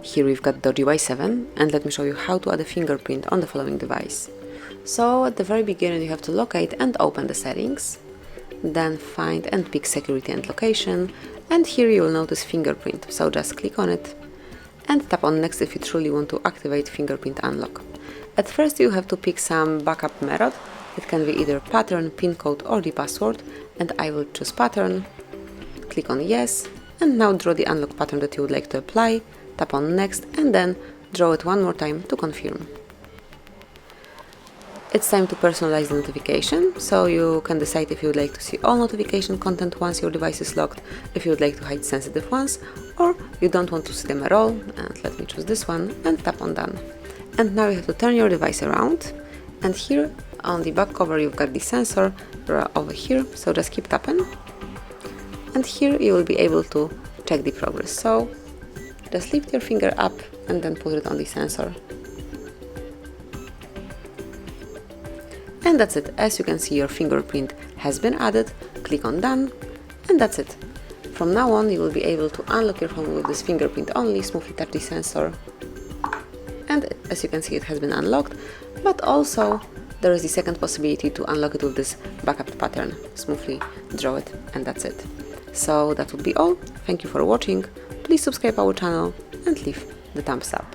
Here we've got DOOGEE Y7, and let me show you how to add a fingerprint on the following device. So at the very beginning you have to locate and open the settings, then find and pick security and location, and here you will notice fingerprint, so just click on it and tap on next if you truly want to activate fingerprint unlock. At first you have to pick some backup method. It can be either pattern, pin code or the password, and I will choose pattern, click on yes, and now draw the unlock pattern that you would like to apply, tap on next and then draw it one more time to confirm. It's time to personalize the notification, so you can decide if you would like to see all notification content once your device is locked, if you would like to hide sensitive ones, or you don't want to see them at all, and let me choose this one and tap on done. And now you have to turn your device around, and here on the back cover you've got the sensor over here, so just keep tapping, and here you will be able to check the progress. So just lift your finger up and then put it on the sensor. And that's it. As you can see, your fingerprint has been added. Click on done, and that's it. From now on you will be able to unlock your phone with this fingerprint only, smoothly tap the sensor, and as you can see it has been unlocked, but also there is the second possibility to unlock it with this backup pattern. Smoothly draw it, and that's it. So that would be all. Thank you for watching. Please subscribe our channel and leave the thumbs up.